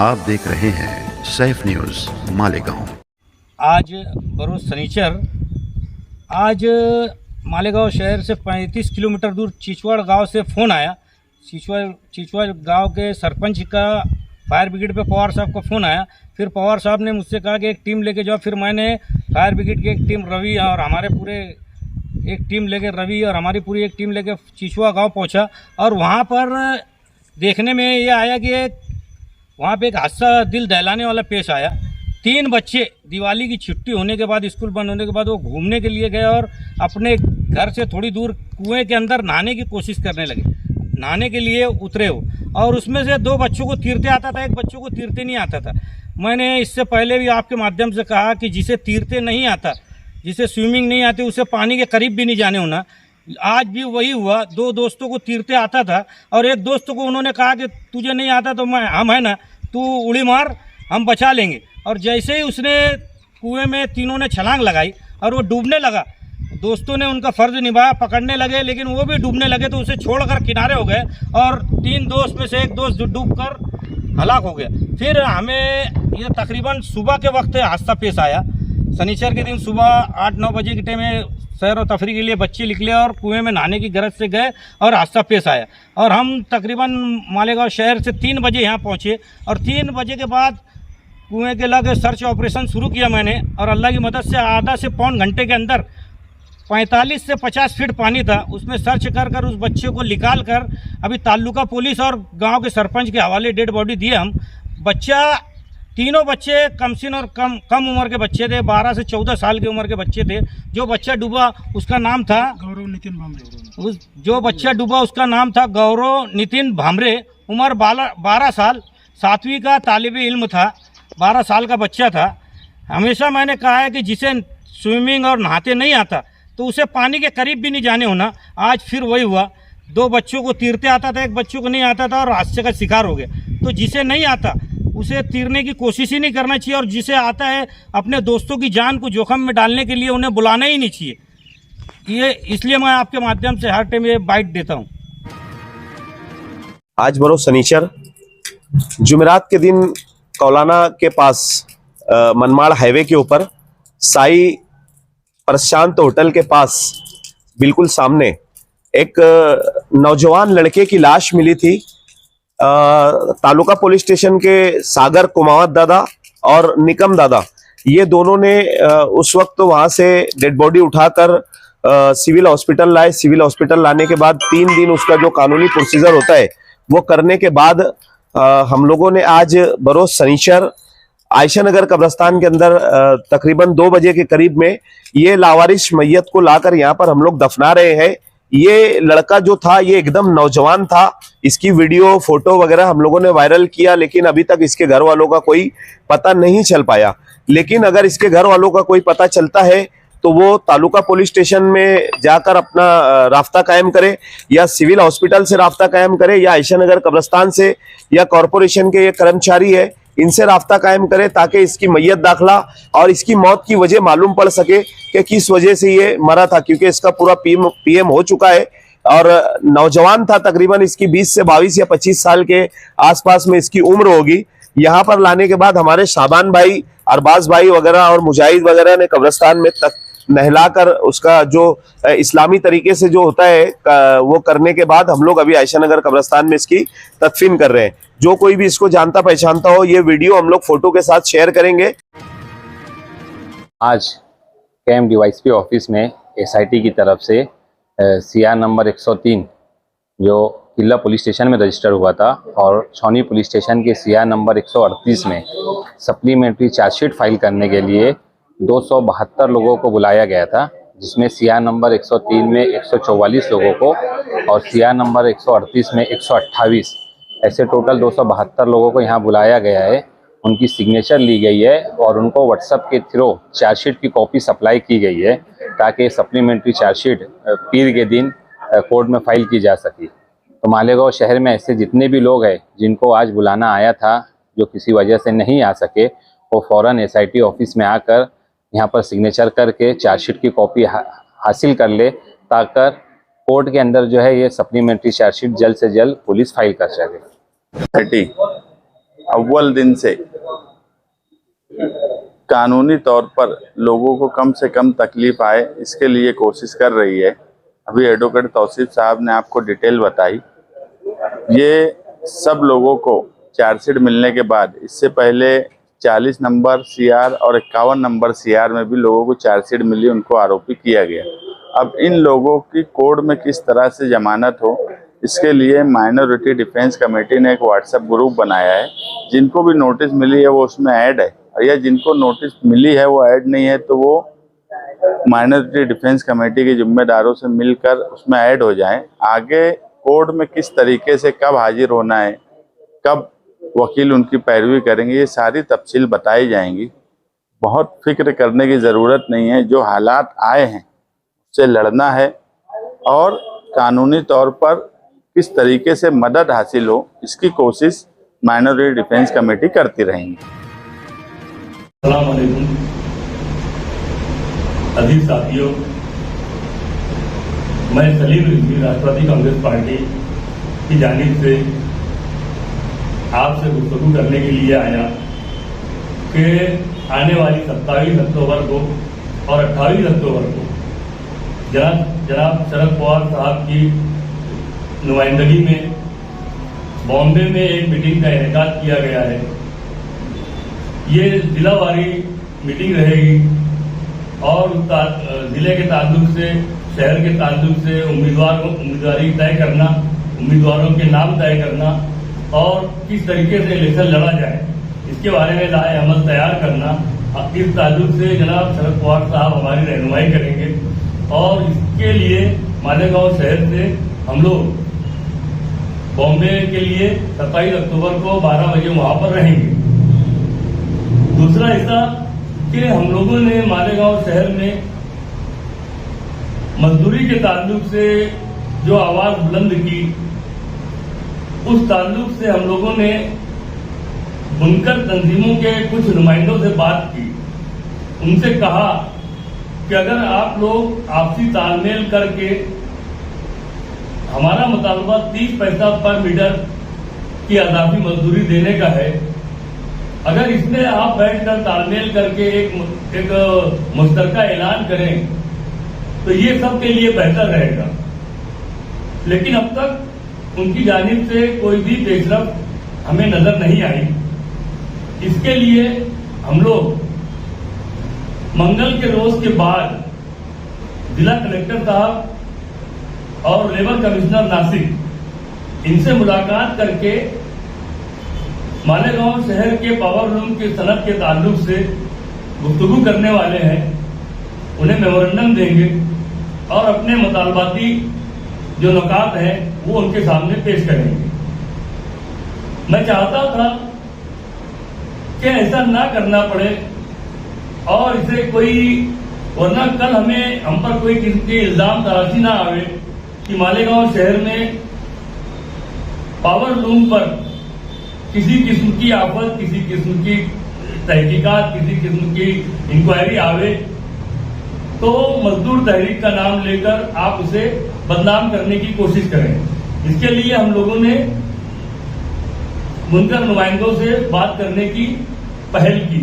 आप देख रहे हैं सैफ न्यूज़ मालेगांव। आज बरोज शनिचर आज मालेगांव शहर से 35 किलोमीटर दूर चिचवाड़ गांव से फ़ोन आया। चिचवाड़ गांव के सरपंच का फायर ब्रिगेड पे पवार साहब का फ़ोन आया। फिर पवार साहब ने मुझसे कहा कि एक टीम लेके जाओ। फिर मैंने फायर ब्रिगेड की एक टीम रवि और हमारे पूरे एक टीम लेके रवि और हमारी पूरी एक टीम लेके चिचवा गांव पहुंचा। और वहां पर देखने में ये आया कि वहाँ पे एक हादसा दिल दहलाने वाला पेश आया। 3 बच्चे दिवाली की छुट्टी होने के बाद, स्कूल बंद होने के बाद वो घूमने के लिए गए और अपने घर से थोड़ी दूर कुएं के अंदर नहाने की कोशिश करने लगे। नहाने के लिए उतरे हो और उसमें से 2 बच्चों को तीरते आता था, एक बच्चों को तीरते नहीं आता था। मैंने इससे पहले भी आपके माध्यम से कहा कि जिसे तीरते नहीं आता, जिसे स्विमिंग नहीं आती, उसे पानी के करीब भी नहीं जाने होना। आज भी वही हुआ। 2 दोस्तों को तीरते आता था और एक दोस्त को उन्होंने कहा कि तुझे नहीं आता तो हम है ना, तू उड़ी मार, हम बचा लेंगे। और जैसे ही उसने कुएं में तीनों ने छलांग लगाई और वो डूबने लगा। दोस्तों ने उनका फ़र्ज निभाया, पकड़ने लगे, लेकिन वो भी डूबने लगे तो उसे छोड़कर किनारे हो गए और 3 दोस्त में से एक दोस्त जो डूब कर हलाक हो गया। फिर हमें ये तकरीबन सुबह के वक्त हादसा पेश आया। शनिचर के दिन सुबह 8-9 बजे के टाइम में सैर और तफरी के लिए बच्चे निकले और कुएं में नहाने की गरज से गए और हादसा पेश आया। और हम तकरीबन मालेगांव शहर से 3 बजे यहाँ पहुँचे और 3 बजे के बाद कुएं के लगे सर्च ऑपरेशन शुरू किया मैंने। और अल्लाह की मदद से आधा से पौन घंटे के अंदर 45 से 50 फीट पानी था, उसमें सर्च कर उस बच्चे को निकाल कर अभी तालुका पुलिस और गाँव के सरपंच के हवाले डेड बॉडी दिए हम। तीनों बच्चे कमसिन और कम उम्र के बच्चे थे, 12 से 14 साल की उम्र के बच्चे थे। जो बच्चा डूबा उसका नाम था गौरव नितिन भामरे। जो बच्चा डूबा उसका नाम था गौरव नितिन भामरे, उम्र 12 साल, 7वीं का तालिब इल्म था, 12 साल का बच्चा था। हमेशा मैंने कहा है कि जिसे स्विमिंग और नहाते नहीं आता तो उसे पानी के करीब भी नहीं जाने होना। आज फिर वही हुआ। 2 बच्चों को तीरते आता था, एक बच्चों को नहीं आता था और हादसे का शिकार हो गया। तो जिसे नहीं आता उसे तीरने की कोशिश ही नहीं करना चाहिए और जिसे आता है अपने दोस्तों की जान को जोखिम में डालने के लिए उन्हें बुलाना ही नहीं चाहिए। ये इसलिए मैं आपके माध्यम से हर टाइम ये बाइट देता हूँ। आज बरोज शनिचर जुमेरात के दिन कौलाना के पास मनमाड़ हाईवे के ऊपर साई प्रशांत होटल के पास बिल्कुल सामने एक नौजवान लड़के की लाश मिली थी। तालुका पुलिस स्टेशन के सागर कुमावत दादा और निकम दादा, ये दोनों ने उस वक्त वहां से डेड बॉडी उठाकर सिविल हॉस्पिटल लाए। सिविल हॉस्पिटल लाने के बाद 3 दिन उसका जो कानूनी प्रोसीजर होता है वो करने के बाद हम लोगों ने आज बरोज शनिचर आयशा नगर कब्रिस्तान के अंदर तकरीबन 2 बजे के करीब में ये लावारिश मैयत को लाकर यहाँ पर हम लोग दफना रहे हैं। ये लड़का जो था ये एकदम नौजवान था। इसकी वीडियो फोटो वगैरह हम लोगों ने वायरल किया, लेकिन अभी तक इसके घर वालों का कोई पता नहीं चल पाया। लेकिन अगर इसके घर वालों का कोई पता चलता है तो वो तालुका पुलिस स्टेशन में जाकर अपना राब्ता कायम करे या सिविल हॉस्पिटल से राब्ता कायम करे या आयशा नगर कब्रिस्तान से या कॉरपोरेशन के ये कर्मचारी है इनसे राब्ता कायम करे, ताकि इसकी मैयत दाखिला और इसकी मौत की वजह मालूम पड़ सके कि किस वजह से ये मरा था। क्योंकि इसका पूरा पीएम हो चुका है और नौजवान था, तकरीबन इसकी 20 से 22 या 25 साल के आसपास में इसकी उम्र होगी। यहाँ पर लाने के बाद हमारे शाबान भाई, अरबाज भाई वगैरह और मुजाहिद वगैरह ने कब्रिस्तान में नहलाकर उसका जो इस्लामी तरीके से जो होता है वो करने के बाद हम लोग अभी आयशा नगर कब्रिस्तान में इसकी तदफीन कर रहे हैं। जो कोई भी इसको जानता पहचानता हो ये वीडियो हम लोग फोटो के साथ शेयर करेंगे। आज कैंप डीवाईएसपी ऑफिस में एसआईटी की तरफ से सीआर नंबर 103 जो किला पुलिस स्टेशन में रजिस्टर हुआ था और छौनी पुलिस स्टेशन के सीआर नंबर 138 में सप्लीमेंट्री चार्जशीट फाइल करने के लिए 272 लोगों को बुलाया गया था, जिसमें सीआर नंबर 103 में 144 लोगों को और सीआर नंबर 138 में 128, ऐसे टोटल 272 लोगों को यहाँ बुलाया गया है। उनकी सिग्नेचर ली गई है और उनको व्हाट्सएप के थ्रू चार्जशीट की कॉपी सप्लाई की गई है ताकि सप्लीमेंट्री चार्जशीट पीर के दिन कोर्ट में फाइल की जा सके। तो मालेगांव शहर में ऐसे जितने भी लोग हैं जिनको आज बुलाना आया था, जो किसी वजह से नहीं आ सके, वो फ़ौरन एसआईटी ऑफिस में आकर यहाँ पर सिग्नेचर करके चार्जशीट की कॉपी हासिल कर ले, ताकि कोर्ट के अंदर जो है ये सप्लीमेंट्री चार्जशीट जल्द से जल्द पुलिस फाइल कर सके। अव्वल दिन से कानूनी तौर पर लोगों को कम से कम तकलीफ आए इसके लिए कोशिश कर रही है। अभी एडवोकेट तौसीफ साहब ने आपको डिटेल बताई। ये सब लोगों को चार्जशीट मिलने के बाद, इससे पहले 40 नंबर सीआर और 51 नंबर सीआर में भी लोगों को चार्जशीट मिली, उनको आरोपी किया गया। अब इन लोगों की कोर्ट में किस तरह से जमानत हो, इसके लिए माइनॉरिटी डिफेंस कमेटी ने एक व्हाट्सएप ग्रुप बनाया है। जिनको भी नोटिस मिली है वो उसमें ऐड है, या जिनको नोटिस मिली है वो ऐड नहीं है तो वो माइनॉरिटी डिफेंस कमेटी के जिम्मेदारों से मिलकर उसमें ऐड हो जाएं। आगे कोर्ट में किस तरीके से कब हाजिर होना है, कब वकील उनकी पैरवी करेंगे, ये सारी तफसील बताई जाएंगी। बहुत फिक्र करने की ज़रूरत नहीं है। जो हालात आए हैं उससे लड़ना है और कानूनी तौर पर किस तरीके से मदद हासिल हो इसकी कोशिश माइनॉरिटी डिफेंस कमेटी करती रहेंगी। अस्सलाम वालेकुम अजीज साथियों, मैं सलीम रिजवी राष्ट्रवादी कांग्रेस पार्टी की जानिब से आपसे गुफ्तगू करने के लिए आया कि आने वाली 27 अक्टूबर को और 28 अक्टूबर को जनाब शरद पवार साहब की नुमाइंदगी में बॉम्बे में एक मीटिंग का इनेकाद किया गया है। ये जिलावारी मीटिंग रहेगी और जिले के ताल्लुक से, शहर के ताल्लुक से उम्मीदवारी तय करना, उम्मीदवारों के नाम तय करना और किस तरीके से इलेक्शन लड़ा जाए इसके बारे में राय अमल तैयार करना। इस ताल्लुक से जनाब शरद पवार साहब हमारी रहनुमाई करेंगे और इसके लिए मालेगांव शहर से हम लोग बॉम्बे के लिए 27 अक्टूबर को 12 बजे वहां पर रहेंगे। दूसरा हिस्सा कि हम लोगों ने मालेगांव शहर में मजदूरी के ताल्लुक से जो आवाज बुलंद की, उस ताल्लुक से हम लोगों ने बुनकर तंजीमों के कुछ नुमाइंदों से बात की। उनसे कहा कि अगर आप लोग आपसी तालमेल करके, हमारा मुतालबा 30 पैसा पर मीटर की अजाफी मजदूरी देने का है, अगर इसमें आप बैठकर तालमेल करके एक मुश्तरका ऐलान करें तो ये सबके लिए बेहतर रहेगा। लेकिन अब तक उनकी जानिब से कोई भी पेशरफ हमें नजर नहीं आई। इसके लिए हम लोग मंगल के रोज के बाद जिला कलेक्टर साहब और लेबर कमिश्नर नासिक इनसे मुलाकात करके मालेगांव शहर के पावर लूम के सनद के ताल्लुक से गुफ्तगू करने वाले हैं। उन्हें मेमोरेंडम देंगे और अपने मुतालबाती जो नुकात हैं वो उनके सामने पेश करेंगे। मैं चाहता था कि ऐसा ना करना पड़े और इसे कोई, वरना कल हम पर कोई किसी के इल्जाम तराशी ना आवे कि मालेगांव शहर में पावर लूम पर किसी किस्म की आफत, किसी किस्म की तहकीकात, किसी किस्म की इंक्वायरी आवे तो मजदूर तहरीक का नाम लेकर आप उसे बदनाम करने की कोशिश करें। इसके लिए हम लोगों ने बुनकर नुमाइंदों से बात करने की पहल की।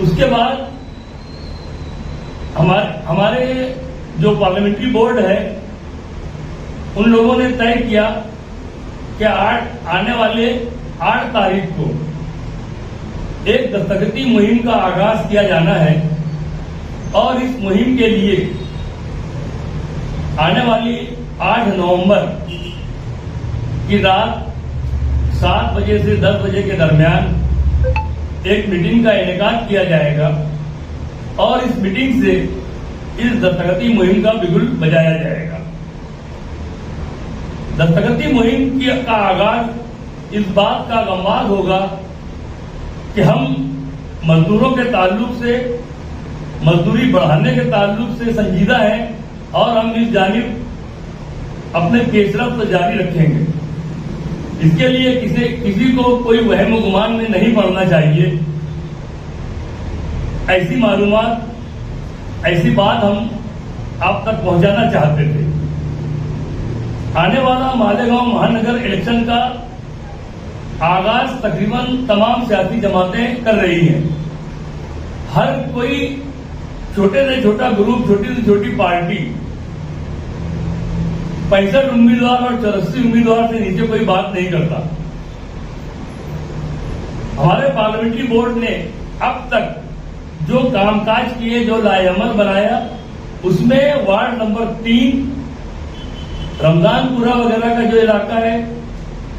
उसके बाद हमारे जो पार्लियामेंट्री बोर्ड है उन लोगों ने तय किया कि आने वाले 8 तारीख को एक दस्तखती मुहिम का आगाज किया जाना है और इस मुहिम के लिए आने वाली 8 नवंबर की रात 7 बजे से 10 बजे के दरमियान एक मीटिंग का इनेकाद किया जाएगा और इस मीटिंग से इस दस्तखती मुहिम का बिगुल बजाया जाएगा। दस्तखती मुहिम का आगाज इस बात का गमवाद होगा कि हम मजदूरों के ताल्लुक से, मजदूरी बढ़ाने के ताल्लुक से संजीदा हैं और हम इस जानिब अपने पेशरफ्त जारी रखेंगे। इसके लिए किसी को कोई वहम गुमान में नहीं पड़ना चाहिए। ऐसी मालूमात, ऐसी बात हम आप तक पहुंचाना चाहते थे। आने वाला मालेगांव महानगर इलेक्शन का आगाज तकरीबन तमाम सियासी जमातें कर रही हैं। हर कोई छोटे से छोटा ग्रुप, छोटी से छोटी पार्टी 65 उम्मीदवार और 84 उम्मीदवार से नीचे कोई बात नहीं करता। हमारे पार्लियामेंट्री बोर्ड ने अब तक जो कामकाज किए, जो लाएअमल बनाया, उसमें वार्ड नंबर 3 रमजानपुरा वगैरह का जो इलाका है,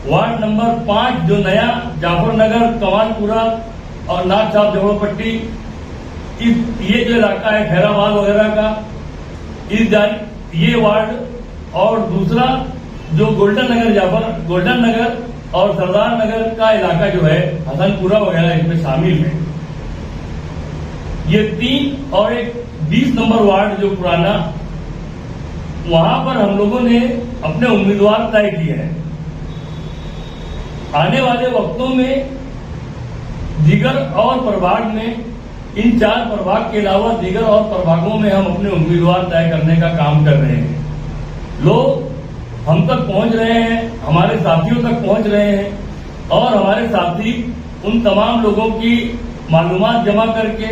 वार्ड नंबर 5 जो नया जाफरनगर, कमालपुरा और नाथ साहब झोड़पट्टी, ये जो इलाका है खैराबाद वगैरह का, ये वार्ड, और दूसरा जो गोल्डन नगर और सरदार नगर का इलाका जो है हसनपुरा वगैरह इसमें शामिल है। ये 3 और एक 20 नंबर वार्ड जो पुराना, वहां पर हम लोगों ने अपने उम्मीदवार तय किए हैं। आने वाले वक्तों में दीगर और प्रभाग में, इन 4 प्रभाग के अलावा दीगर और प्रभागों में हम अपने उम्मीदवार तय करने का काम कर रहे हैं। लोग हम तक पहुंच रहे हैं, हमारे साथियों तक पहुंच रहे हैं और हमारे साथी उन तमाम लोगों की मालूमात जमा करके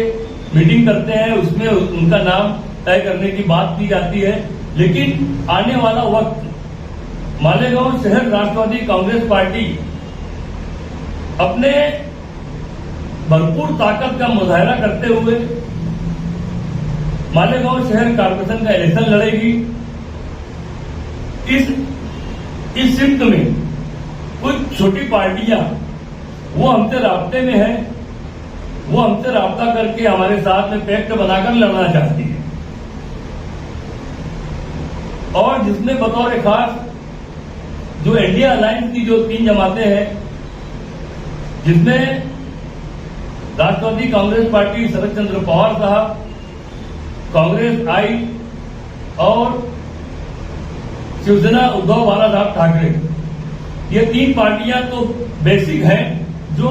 मीटिंग करते हैं, उसमें उनका नाम तय करने की बात की जाती है। लेकिन आने वाला वक्त मालेगांव शहर राष्ट्रवादी कांग्रेस पार्टी अपने भरपूर ताकत का मुजाहरा करते हुए मालेगांव शहर कारपोरेशन का इलेक्शन लड़ेगी। इस सिम्त में कुछ छोटी पार्टियां वो हमसे राब्ते में है, वो हमसे राब्ता करके हमारे साथ में पैक्ट बनाकर लड़ना चाहती है, और जिसमें बतौर खास जो इंडिया अलायंस की जो 3 जमातें हैं, जिसमें राष्ट्रवादी कांग्रेस पार्टी शरद चंद्र पवार साहब, कांग्रेस आई और शिवसेना उद्धव बाला साहब ठाकरे, ये 3 पार्टियां तो बेसिक हैं जो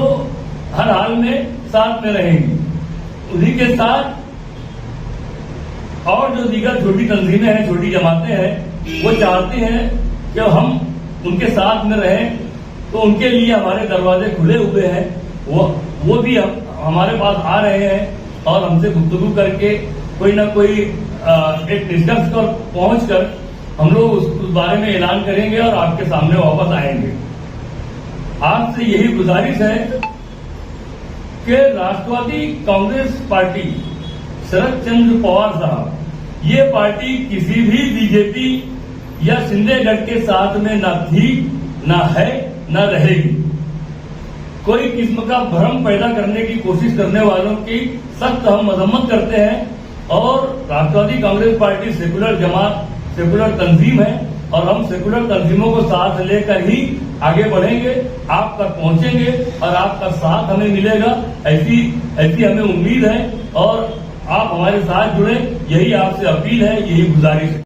हर हाल में साथ में रहेंगी। उन्हीं के साथ और जो दीगर छोटी तंजीमें हैं, छोटी जमातें हैं, वो चाहते हैं कि हम उनके साथ में रहें, तो उनके लिए हमारे दरवाजे खुले हुए हैं। वो भी हमारे पास आ रहे हैं और हमसे गुफ्तगू करके कोई ना कोई एक निष्कर्ष पर पहुंचकर हम लोग उस बारे में ऐलान करेंगे और आपके सामने वापस आएंगे। आपसे यही गुजारिश है कि राष्ट्रवादी कांग्रेस पार्टी शरद चंद्र पवार साहब, ये पार्टी किसी भी बीजेपी या शिंदेगढ़ के साथ में न थी, न है, न रहेगी। कोई किस्म का भ्रम पैदा करने की कोशिश करने वालों की सख्त हम मजम्मत करते हैं और राष्ट्रवादी कांग्रेस पार्टी सेकुलर जमात, सेकुलर तंजीम है और हम सेकुलर तंजीमों को साथ लेकर ही आगे बढ़ेंगे, आप तक पहुंचेंगे और आपका साथ हमें मिलेगा, ऐसी हमें उम्मीद है और आप हमारे साथ जुड़े, यही आपसे अपील है, यही गुजारिश है।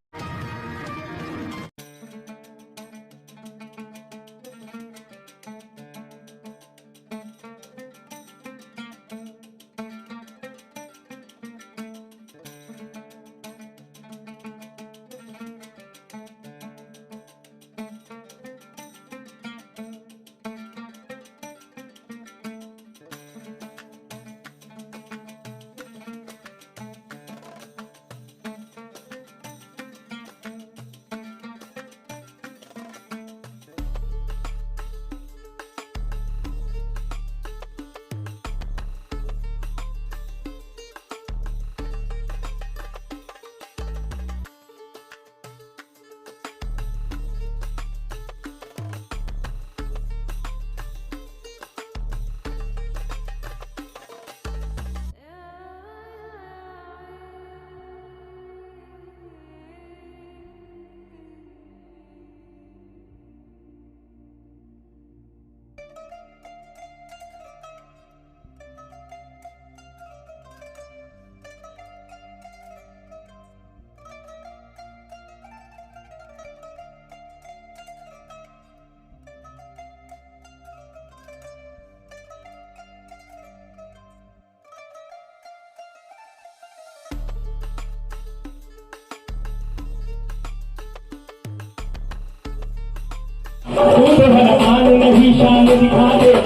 निशान दिखा दे